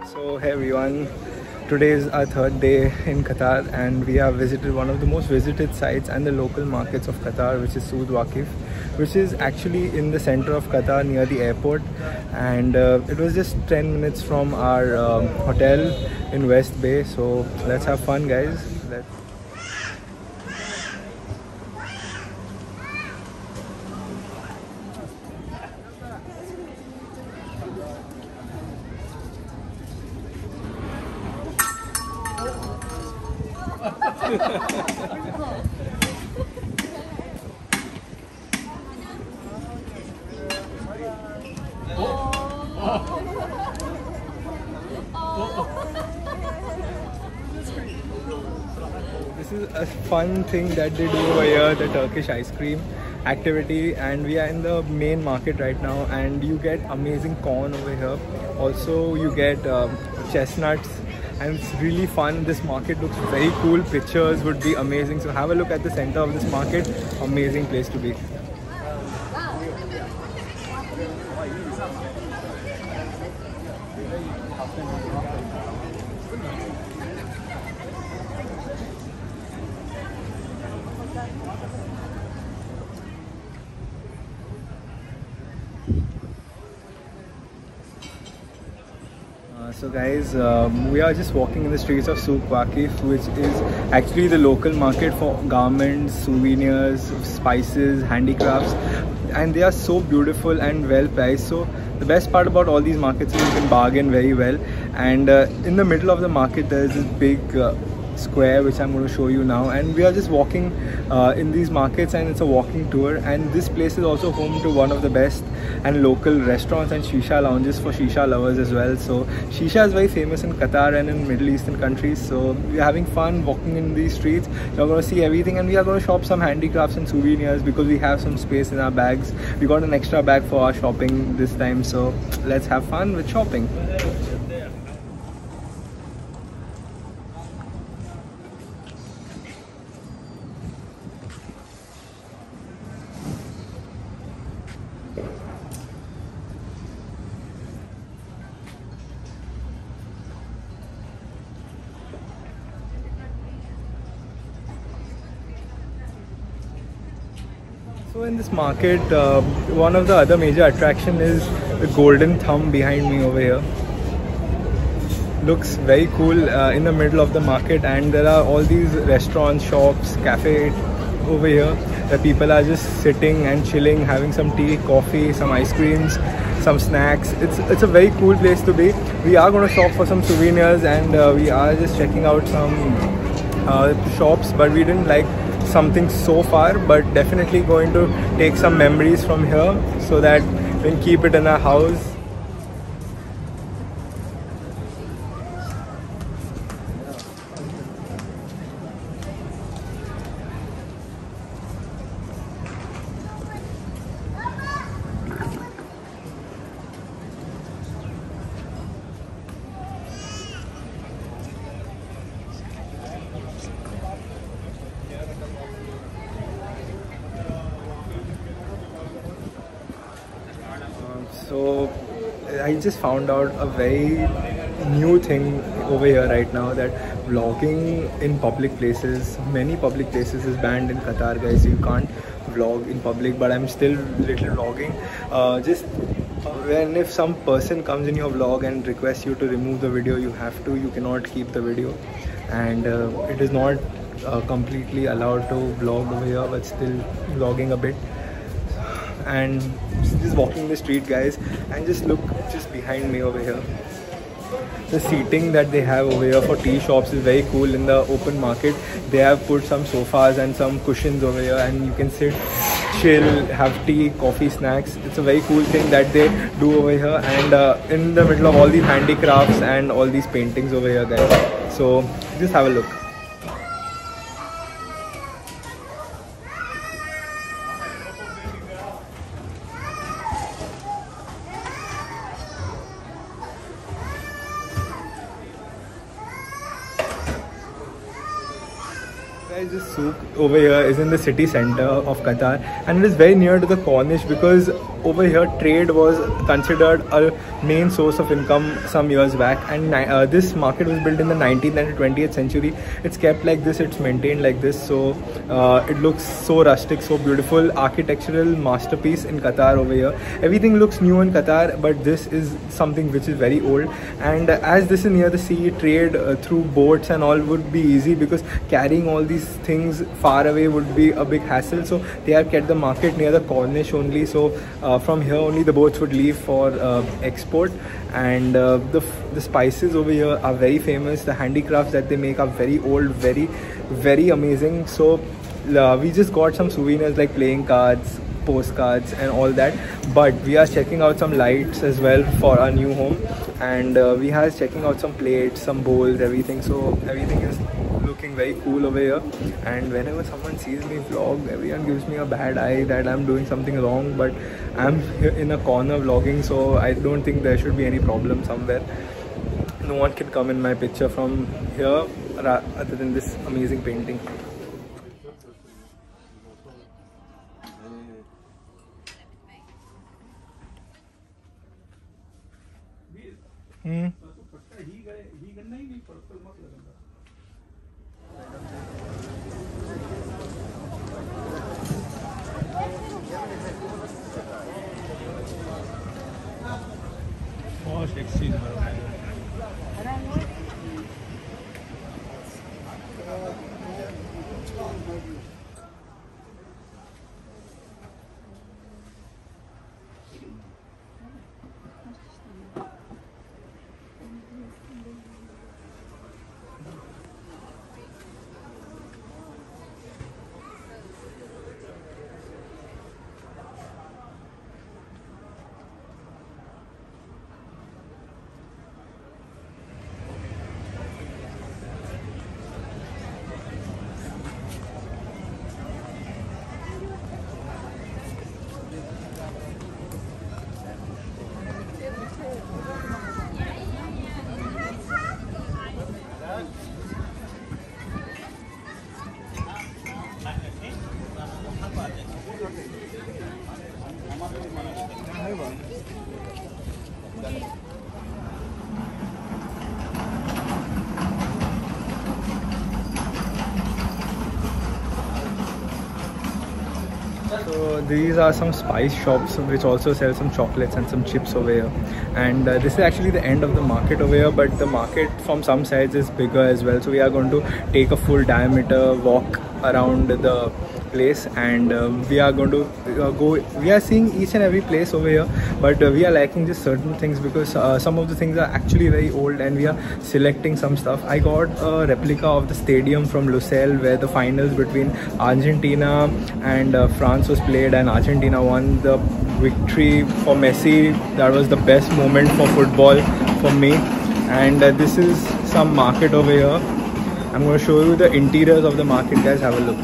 So hey everyone, today is our third day in Qatar and we have visited one of the most visited sites and the local markets of Qatar, which is Souk Waqif, which is actually in the center of Qatar near the airport, and it was just 10 minutes from our hotel in West Bay. So let's have fun, guys. This is a fun thing that they do over here, the Turkish ice cream activity, and we are in the main market right now and you get amazing corn over here. Also you get chestnuts and it's really fun. This market looks very cool, pictures would be amazing, so have a look at the center of this market. Amazing place to be. So guys, we are just walking in the streets of Souk Waqif, which is actually the local market for garments, souvenirs, spices, handicrafts, and they are so beautiful and well priced. So the best part about all these markets is you can bargain very well, and in the middle of the market there is this big square which I'm going to show you now, and we are just walking in these markets and it's a walking tour. And this place is also home to one of the best and local restaurants and shisha lounges for shisha lovers as well. So shisha is very famous in Qatar and in Middle Eastern countries, so we're having fun walking in these streets. You're going to see everything, and we are going to shop some handicrafts and souvenirs because we have some space in our bags. We got an extra bag for our shopping this time, so let's have fun with shopping. So in this market, one of the other major attraction is the golden thumb behind me over here. Looks very cool in the middle of the market, and there are all these restaurants, shops, cafe over here where people are just sitting and chilling, having some tea, coffee, some ice creams, some snacks. It's a very cool place to be. We are going to shop for some souvenirs, and we are just checking out some shops, but we didn't like something so far, but definitely going to take some memories from here so that we can keep it in our house. So I just found out a very new thing over here right now, that vlogging in public places, many public places, is banned in Qatar, guys. You can't vlog in public, but I'm still little vlogging. Just when if some person comes in your vlog and requests you to remove the video, you have to. You cannot keep the video, and it is not completely allowed to vlog over here, but still vlogging a bit. And just walking the street, guys, and just look just behind me over here. The seating that they have over here for tea shops is very cool. In the open market they have put some sofas and some cushions over here, and you can sit, chill, have tea, coffee, snacks. It's a very cool thing that they do over here, and in the middle of all these handicrafts and all these paintings over here, guys. So just have a look. Guys, this souk over here is in the city center of Qatar, and it is very near to the Corniche because over here trade was considered a main source of income some years back, and this market was built in the 19th and 20th century. It's kept like this, it's maintained like this, so it looks so rustic, so beautiful, architectural masterpiece in Qatar over here. Everything looks new in Qatar, but this is something which is very old, and as this is near the sea, trade through boats and all would be easy, because carrying all these things far away would be a big hassle. So they have kept the market near the Corniche only, so from here only the boats would leave for export. And the spices over here are very famous. The handicrafts that they make are very old, very amazing. So we just got some souvenirs like playing cards, postcards and all that, but we are checking out some lights as well for our new home, and we are checking out some plates, some bowls, everything. So everything is looking very cool over here, and whenever someone sees me vlog, everyone gives me a bad eye that I'm doing something wrong, but I'm here in a corner vlogging, so I don't think there should be any problem somewhere. No one can come in my picture from here other than this amazing painting. So these are some spice shops which also sell some chocolates and some chips over here, and this is actually the end of the market over here, but the market from some sides is bigger as well, so we are going to take a full diameter walk around the place, and we are going to we are seeing each and every place over here, but we are liking just certain things because some of the things are actually very old, and we are selecting some stuff. I got a replica of the stadium from Lusail where the finals between Argentina and France was played, and Argentina won the victory for Messi. That was the best moment for football for me. And this is some market over here. I'm going to show you the interiors of the market, guys. Have a look.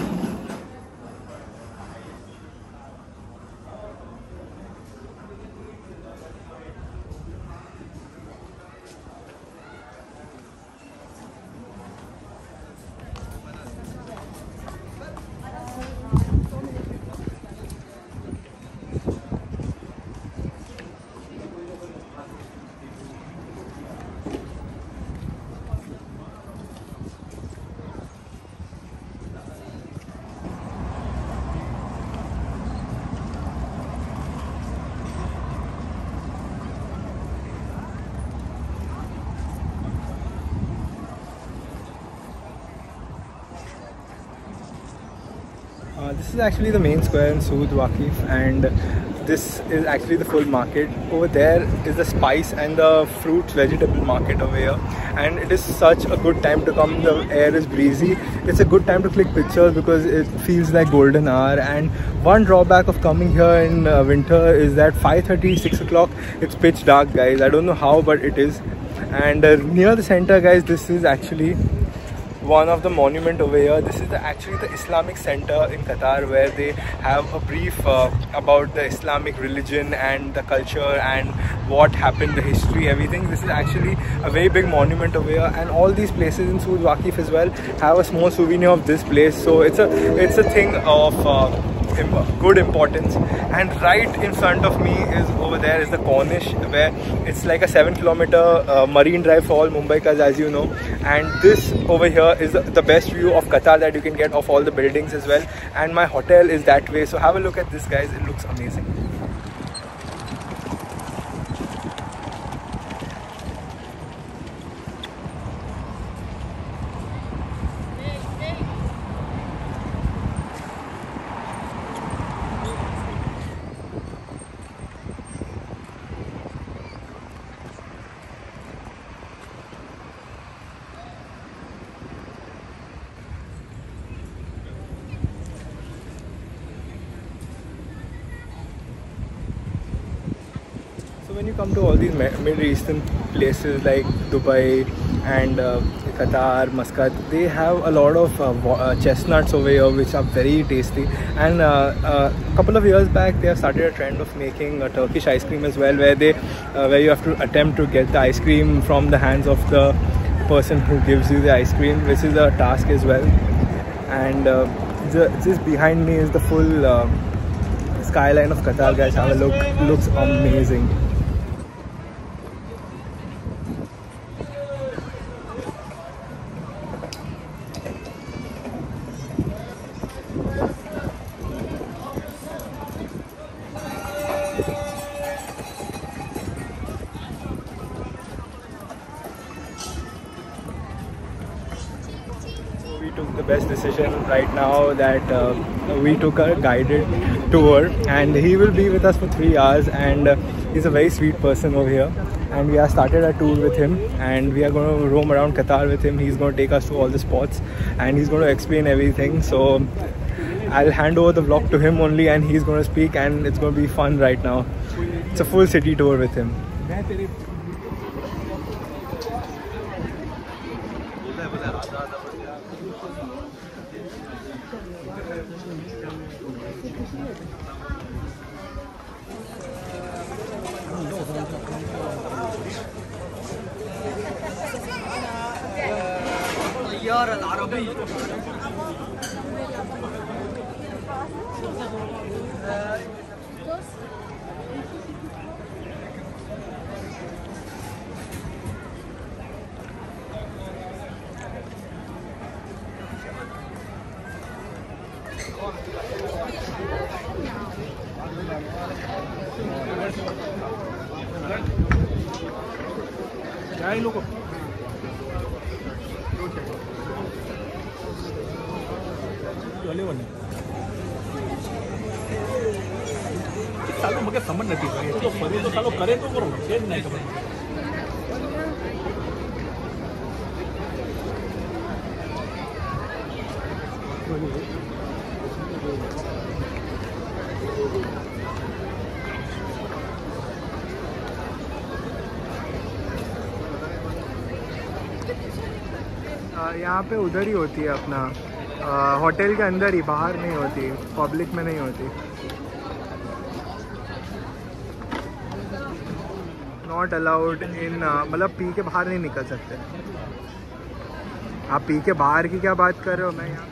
This is actually the main square in Sood Waqif, and this is actually the full market. Over there is the spice and the fruits vegetable market over here, and it is such a good time to come. The air is breezy. It's a good time to click pictures because it feels like golden hour. And one drawback of coming here in winter is that 5:30, 6 o'clock it's pitch dark, guys. I don't know how, but it is. And near the center, guys, this is actually one of the monument over here. This is actually the Islamic Center in Qatar, where they have a brief about the Islamic religion and the culture and what happened, the history, everything. This is actually a very big monument over here, and all these places in Sood Waqif as well have a small souvenir of this place. So it's a thing of good importance. And right in front of me is over there is the Cornish, where it's like a 7-kilometer marine drive for all Mumbaikas, as you know. And this over here is the best view of Qatar that you can get of all the buildings as well. And my hotel is that way, so have a look at this, guys. It looks amazing. So when you come to all these Middle Eastern places like Dubai and Qatar, Muscat, they have a lot of chestnuts over here which are very tasty. And a couple of years back they have started a trend of making a Turkish ice cream as well, where you have to attempt to get the ice cream from the hands of the person who gives you the ice cream, which is a task as well. And just behind me is the full skyline of Qatar, guys. Have a look. Looks amazing. We took the best decision right now that we took a guided tour, and he will be with us for 3 hours, and he's a very sweet person over here. And we have started a tour with him, and we are going to roam around Qatar with him. He's going to take us to all the spots and he's going to explain everything. So I'll hand over the vlog to him only, and he's going to speak, and it's going to be fun right now. It's a full city tour with him. सालों मगर समझ नहीं पड़ी तो फरी तो सालों करे तो करो चेंज नहीं खबर यहाँ पे उधर ही होती है अपना होटल के अंदर ही, बाहर नहीं होती, पब्लिक में नहीं होती। नॉट अलाउड इन, मतलब पी के बाहर नहीं निकल सकते। आप पी के बाहर की क्या बात कर रहे हो? मैं यहाँ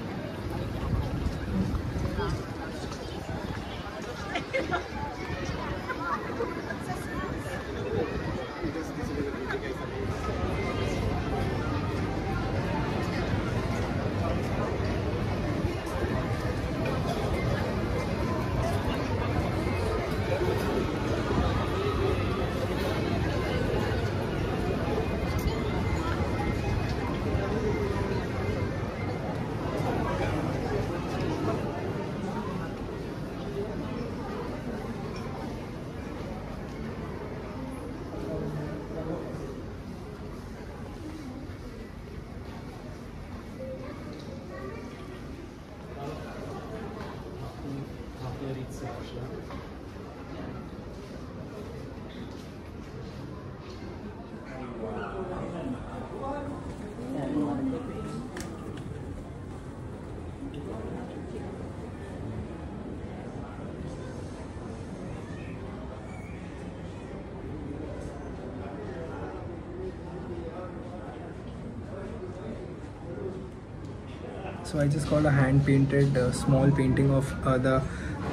So I just got a hand-painted small painting of the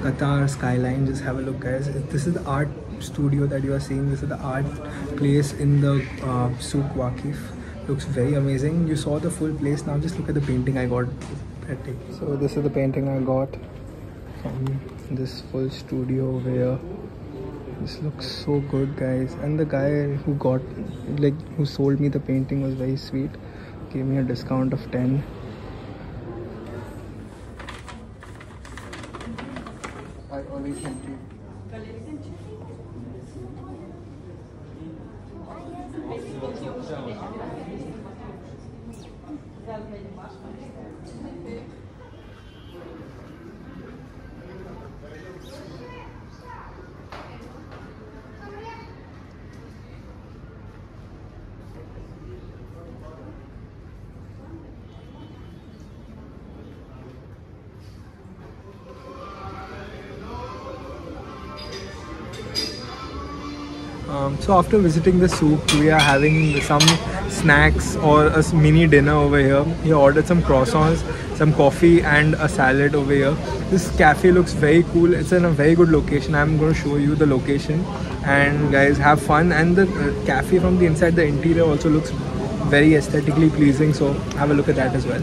Qatar skyline. Just have a look, guys. This is the art studio that you are seeing. This is the art place in the Souk Waqif. Looks very amazing. You saw the full place. Now just look at the painting I got. So this is the painting I got from this full studio over here. This looks so good, guys. And the guy who sold me the painting was very sweet. Gave me a discount of 10. So after visiting the souk, we are having some snacks or a mini dinner over here. We ordered some croissants, some coffee and a salad over here. This cafe looks very cool. It's in a very good location. I'm going to show you the location, and guys, have fun. And the cafe from the inside, the interior also looks very aesthetically pleasing, so have a look at that as well.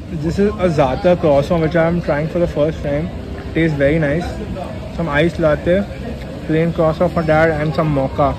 This is a Za'atar croissant which I am trying for the first time. Tastes very nice. Some iced latte, plain croissant for dad, and some mocha.